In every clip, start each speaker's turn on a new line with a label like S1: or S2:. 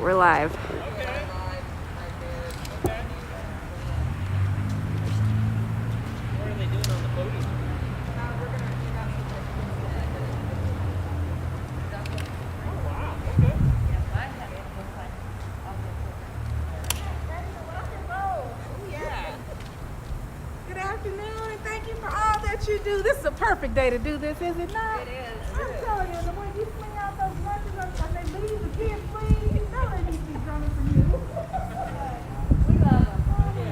S1: we're live.
S2: Good afternoon, and thank you for all that you do. This is a perfect day to do this, is it not?
S3: It is.
S2: I'm telling you, the way you swing out those lunches and they leave, the kids leave, you know they need to be drumming for you.
S3: We love them.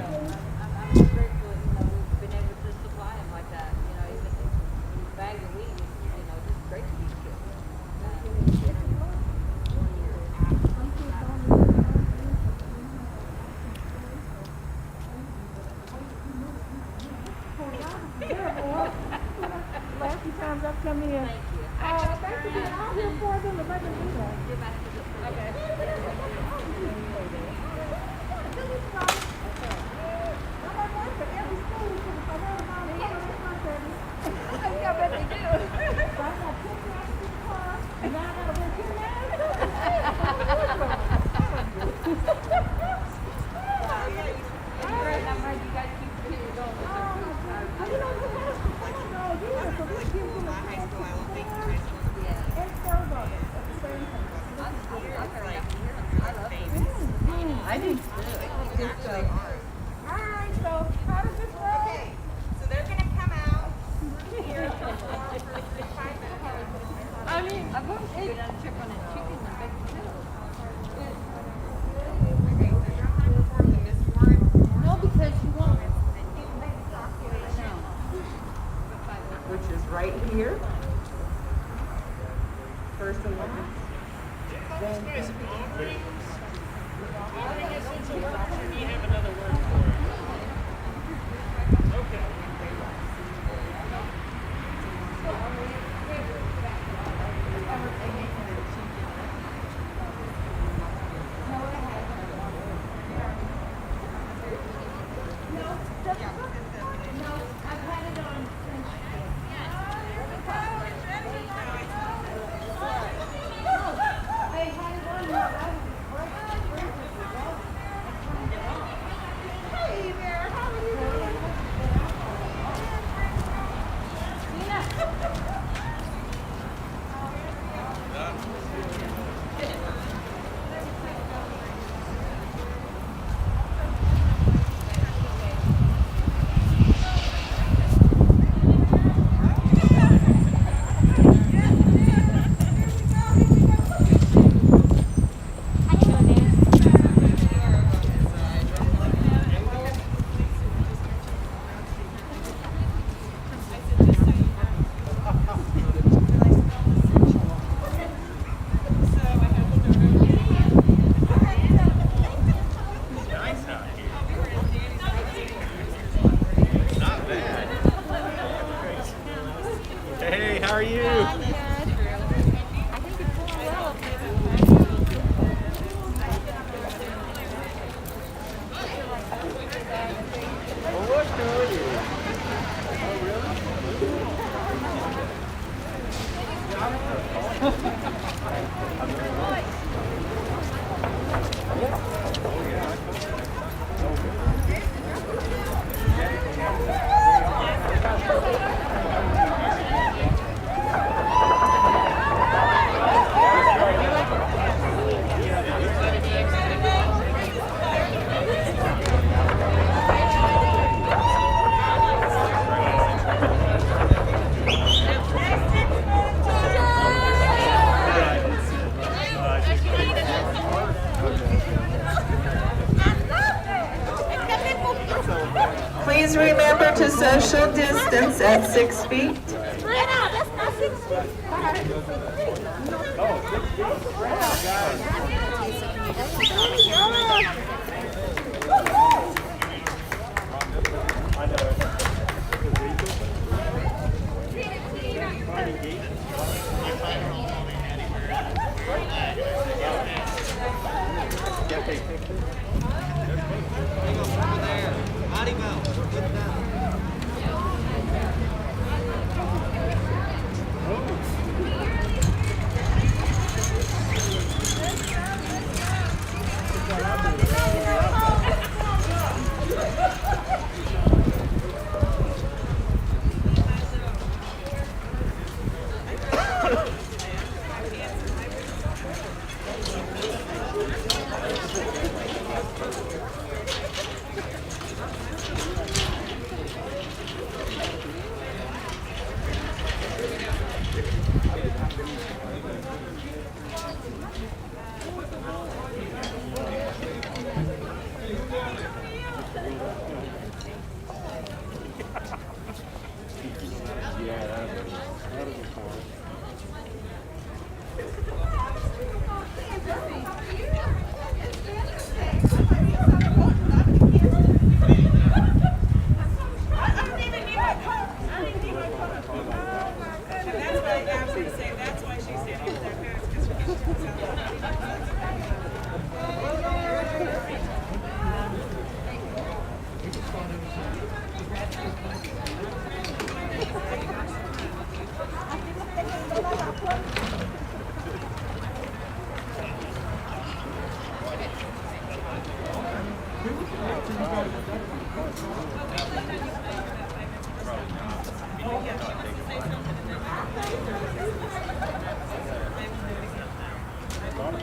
S3: I'm just grateful, we've been able to supply them like that. Even these bags of weed, just great to these kids.
S2: Last few times I've come in.
S3: Thank you.
S2: Thanks for being out here for them if I can do that.
S3: Get back to the
S2: Okay. I bet they do.
S3: I do.
S2: Alright, so how does this work?
S4: Okay, so they're gonna come out here for 5 minutes.
S3: I mean, I've always been on a trip on a chicken and baked potatoes.
S4: Okay, so you're gonna perform the Miss Warren.
S3: No, because you won't.
S4: Which is right here. First and last.
S5: Hey, how are you? Oh, look, how are you?
S4: Please remember to social distance at 6 feet.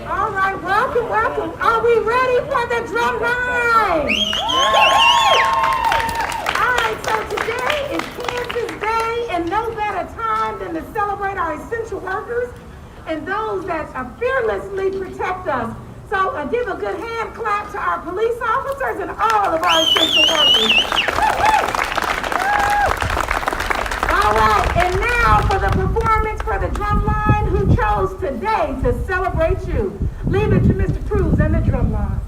S2: All right, welcome, welcome. Are we ready for the Drumline? All right, so today is Kansas Day, and no better time than to celebrate our essential workers and those that fearlessly protect us. So give a good hand clap to our police officers and all of our essential workers. All right, and now for the performance for the Drumline who chose today to celebrate you. Leave it to Mr. Cruz and the Drumline.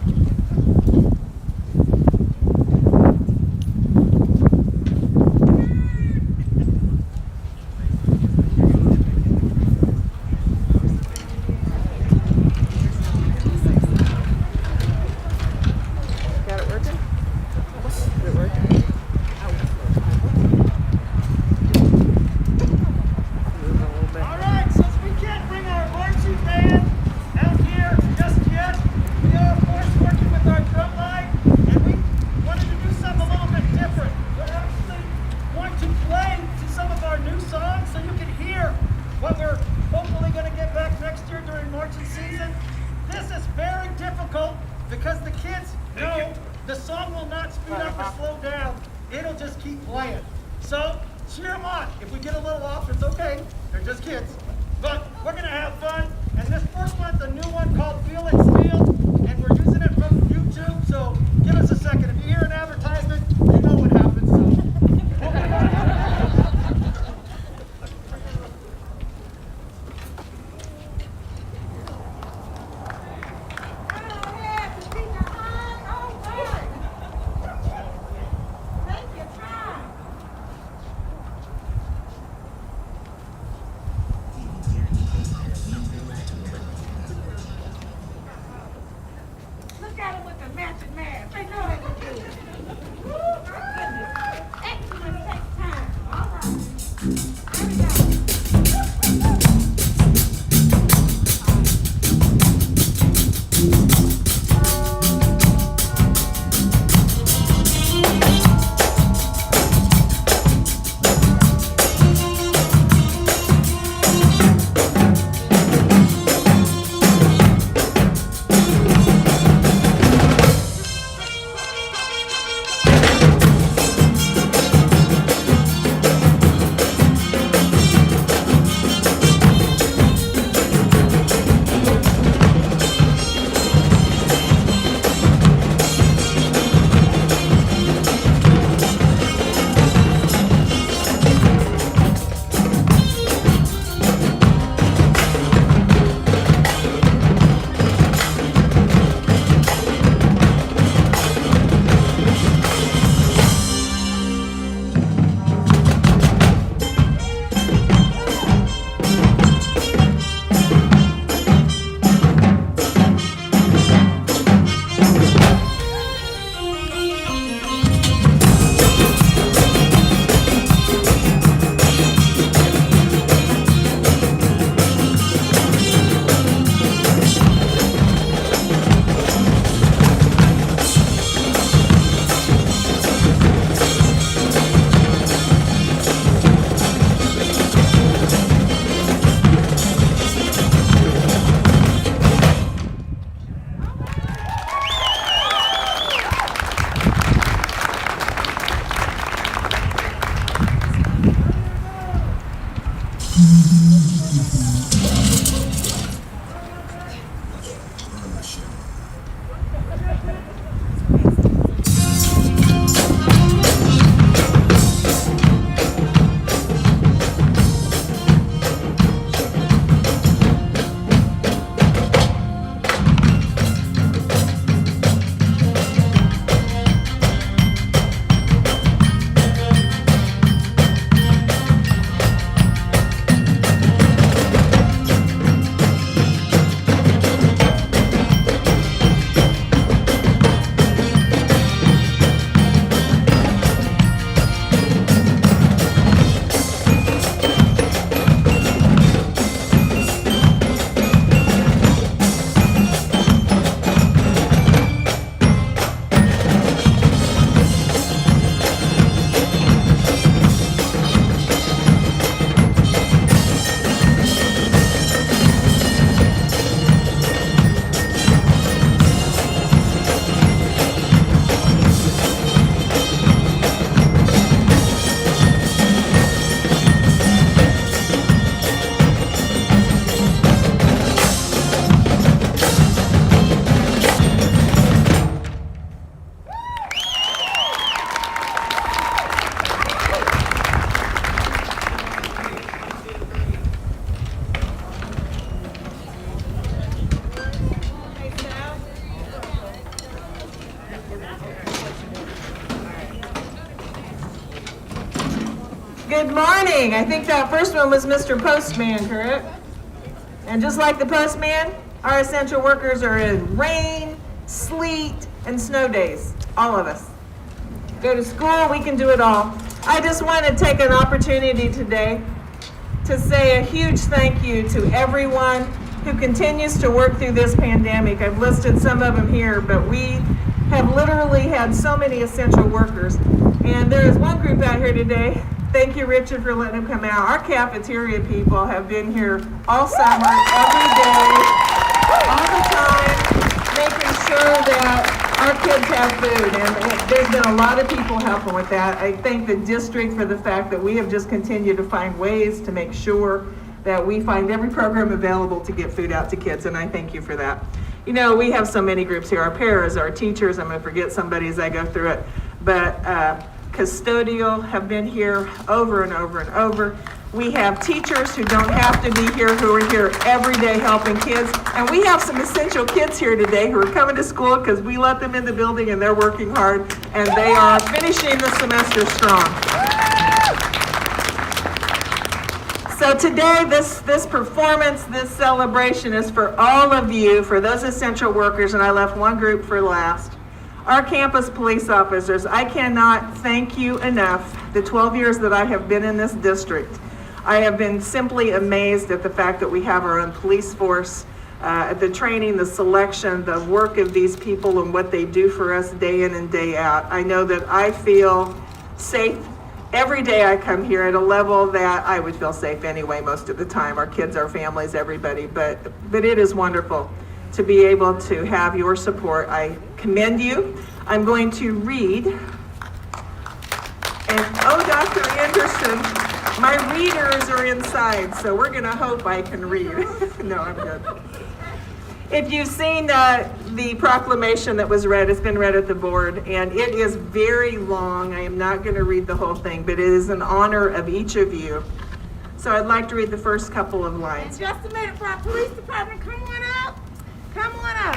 S1: Because the kids know the song will not speed up or slow down. It'll just keep playing. So cheer them on. If we get a little off, it's okay. They're just kids. But we're going to have fun. And this first one's a new one called Feel It Feel. And we're using it from YouTube. So give us a second. If you hear an advertisement, you know what happens.
S6: Good morning. I think that first one was Mr. Postman, correct? And just like the postman, our essential workers are in rain, sleet, and snow days. All of us. Go to school, we can do it all. I just want to take an opportunity today to say a huge thank you to everyone who continues to work through this pandemic. I've listed some of them here, but we have literally had so many essential workers. And there is one group out here today. Thank you, Richard, for letting them come out. Our cafeteria people have been here all summer, every day, all the time, making sure that our kids have food. And there's been a lot of people helping with that. I thank the district for the fact that we have just continued to find ways to make sure that we find every program available to get food out to kids, and I thank you for that. You know, we have so many groups here. Our paras, our teachers, I'm gonna forget somebody as I go through it, but custodial have been here over and over and over. We have teachers who don't have to be here, who are here every day helping kids. And we have some essential kids here today who are coming to school because we let them in the building and they're working hard and they are finishing the semester strong. So today, this performance, this celebration is for all of you, for those essential workers, and I left one group for last. Our campus police officers, I cannot thank you enough. The 12 years that I have been in this district, I have been simply amazed at the fact that we have our own police force, at the training, the selection, the work of these people and what they do for us day in and day out. I know that I feel safe every day I come here at a level that I would feel safe anyway most of the time. Our kids, our families, everybody, but it is wonderful to be able to have your support. I commend you. I'm going to read. And oh, Dr. Anderson, my readers are inside, so we're gonna hope I can read. No, I'm good. If you've seen the proclamation that was read, it's been read at the board, and it is very long. I am not gonna read the whole thing, but it is in honor of each of you. So I'd like to read the first couple of lines.
S2: And just a minute for our police department, come on up. Come on up.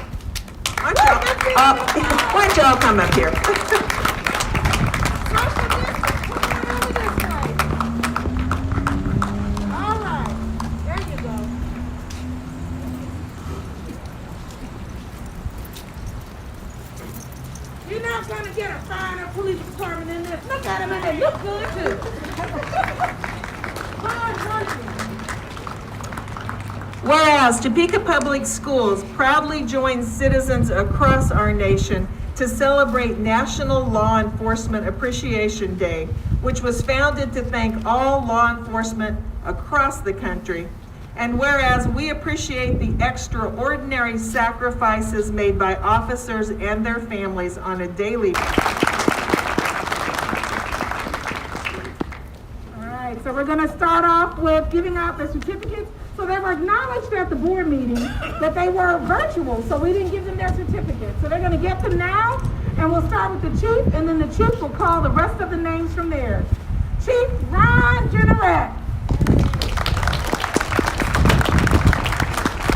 S6: Why don't y'all come up here?
S2: Social distance, come on over this way. All right, there you go. You're not gonna get a finer police department in this. Look at them and they look good too. Hard working.
S6: Whereas Topeka Public Schools proudly joins citizens across our nation to celebrate National Law Enforcement Appreciation Day, which was founded to thank all law enforcement across the country. And whereas we appreciate the extraordinary sacrifices made by officers and their families on a daily basis.
S2: All right, so we're gonna start off with giving out the certificates. So they were acknowledged at the board meeting that they were virtual, so we didn't give them their certificates. So they're gonna get them now, and we'll start with the chief, and then the chief will call the rest of the names from there. Chief Ron Generette.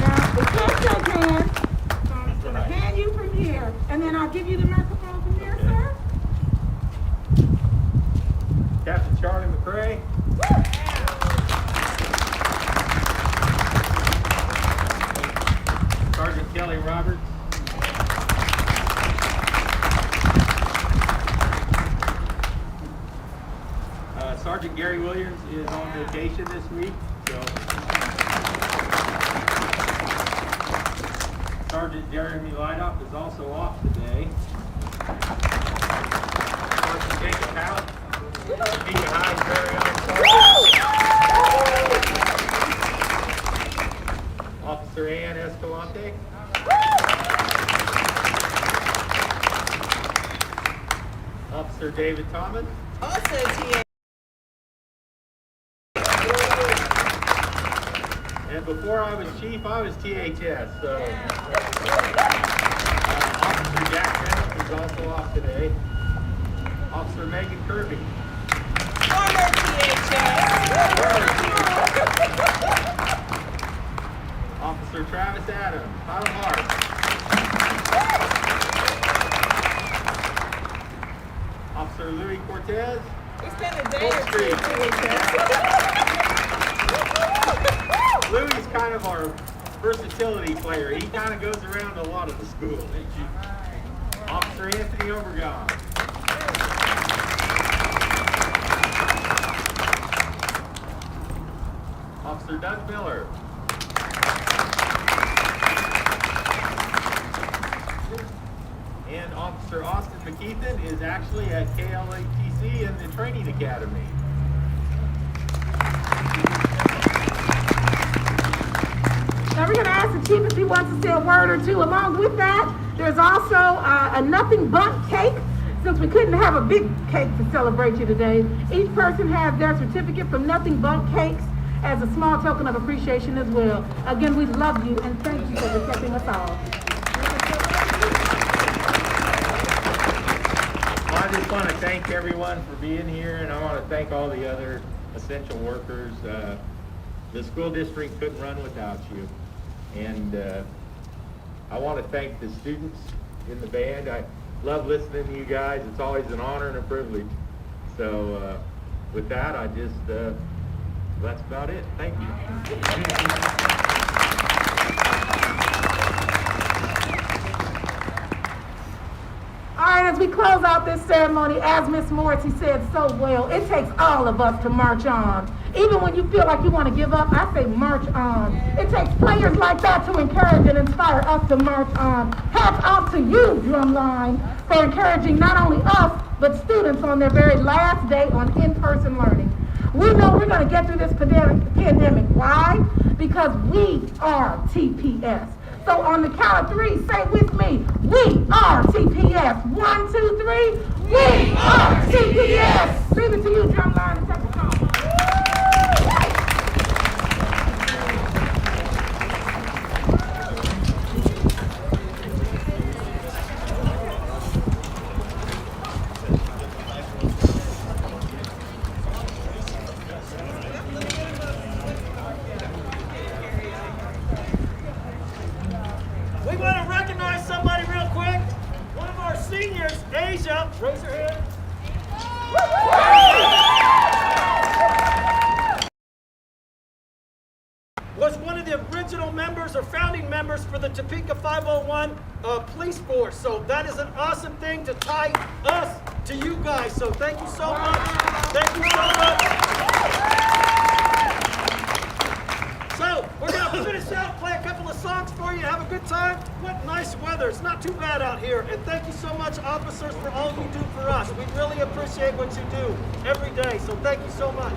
S2: Now, we can't shake hands, so I'm just gonna hand you from here, and then I'll give you the microphone from there, sir.
S5: Captain Charlie McCray. Sergeant Kelly Roberts. Sergeant Gary Williams is on vacation this week, so Sergeant Jeremy Lightoff is also off today. Sergeant Jacob Howell, Topeka High's very own sergeant. Officer Ann Escalante. Officer David Thomas.
S6: Also TA.
S5: And before I was chief, I was THS. So Officer Jack Reynolds is also off today. Officer Megan Kirby.
S6: Former THS.
S5: Officer Travis Adams, Highland Park. Officer Louis Cortez.
S6: We spent a day
S5: Full
S6: or two at THS.
S5: Louis is kind of our versatility player. He kind of goes around a lot of the school. Officer Anthony Overgone. Officer Doug Miller. And Officer Austin McKeithen is actually at KLATC in the training academy.
S2: Now we're going to ask the chief if he wants to say a word or two. Along with that, there's also a nothing but cake. Since we couldn't have a big cake to celebrate you today, each person has their certificate from Nothing But Cakes as a small token of appreciation as well. Again, we love you and thank you for protecting us all.
S5: I just want to thank everyone for being here, and I want to thank all the other essential workers. The school district couldn't run without you. And I want to thank the students in the band. I love listening to you guys. It's always an honor and a privilege. So with that, I just, that's about it. Thank you.
S2: All right, as we close out this ceremony, as Miss Morrissey said so well, it takes all of us to march on. Even when you feel like you want to give up, I say march on. It takes players like that to encourage and inspire us to march on. Hats off to you, Drumline, for encouraging not only us, but students on their very last day on in-person learning. We know we're going to get through this pandemic. Why? Because we are TPS. So on the count of three, say with me, we are TPS. 1, 2, 3, we are TPS. Leave it to you, Drumline, and take the call.
S1: We want to recognize somebody real quick. One of our seniors, Asia. Raise your hand. Was one of the original members or founding members for the Topeka 501 police force. So that is an awesome thing to tie us to you guys. So thank you so much. Thank you so much. So we're going to finish out, play a couple of songs for you, have a good time. What nice weather. It's not too bad out here. And thank you so much, officers, for all you do for us. We really appreciate what you do every day. So thank you so much.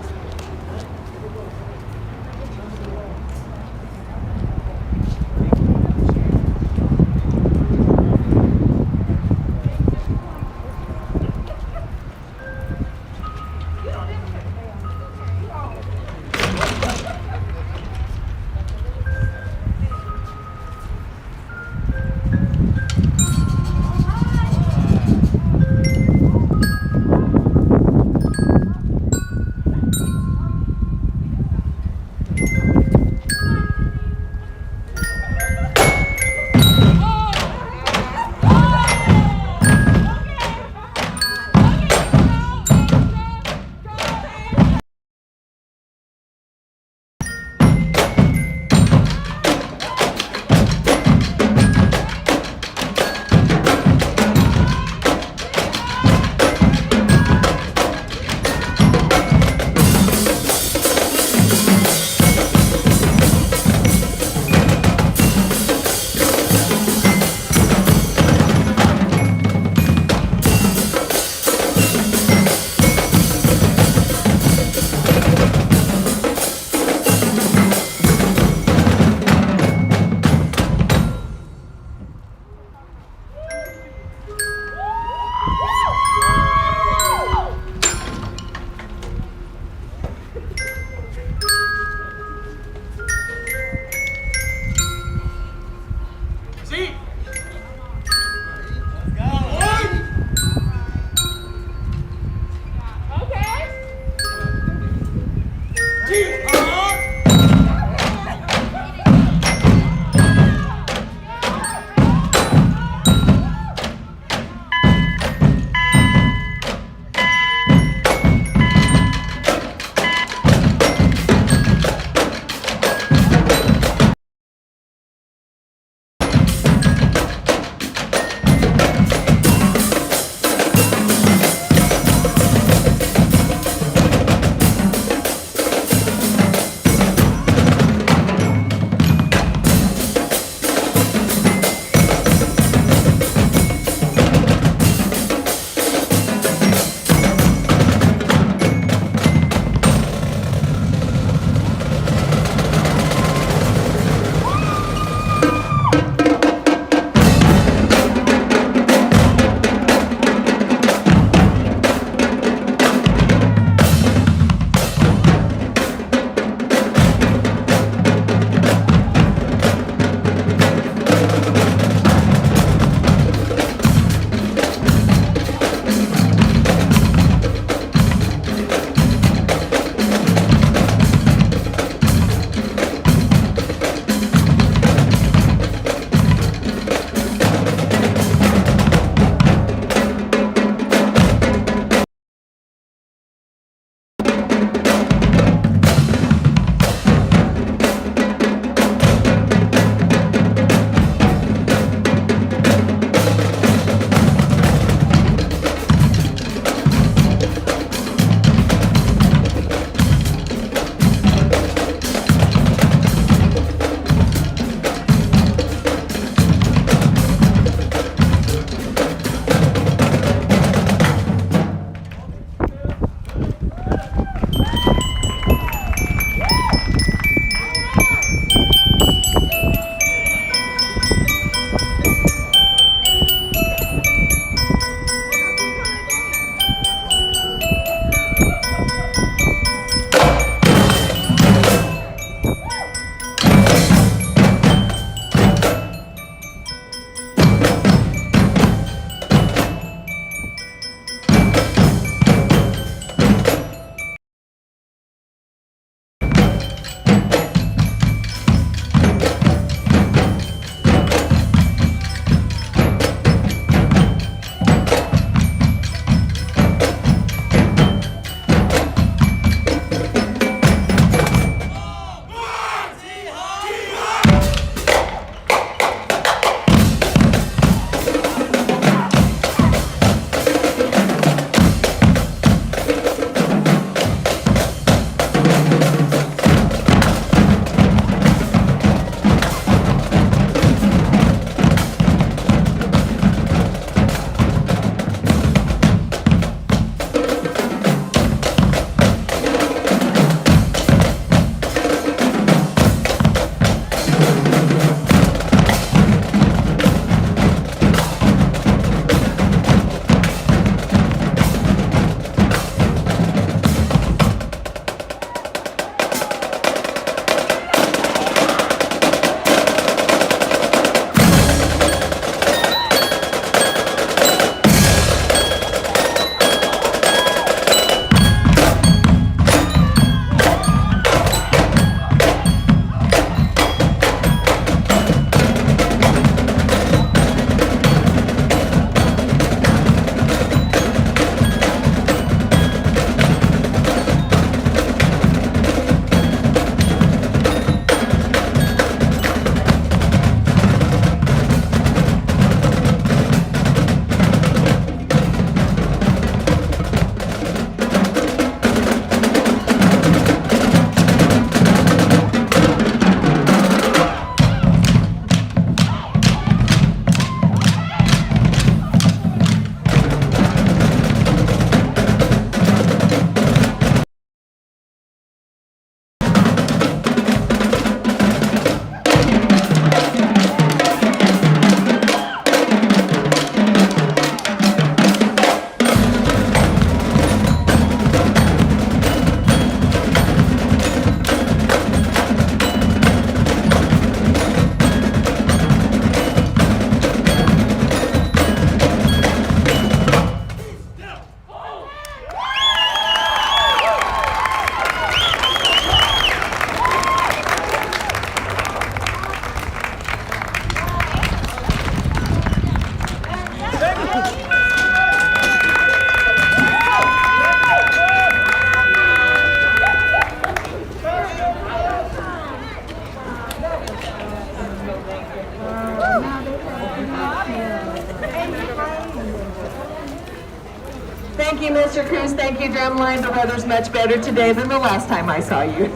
S6: Thank you, Mr. Cruz. Thank you, Drumline. The weather's much better today than the last time I saw you.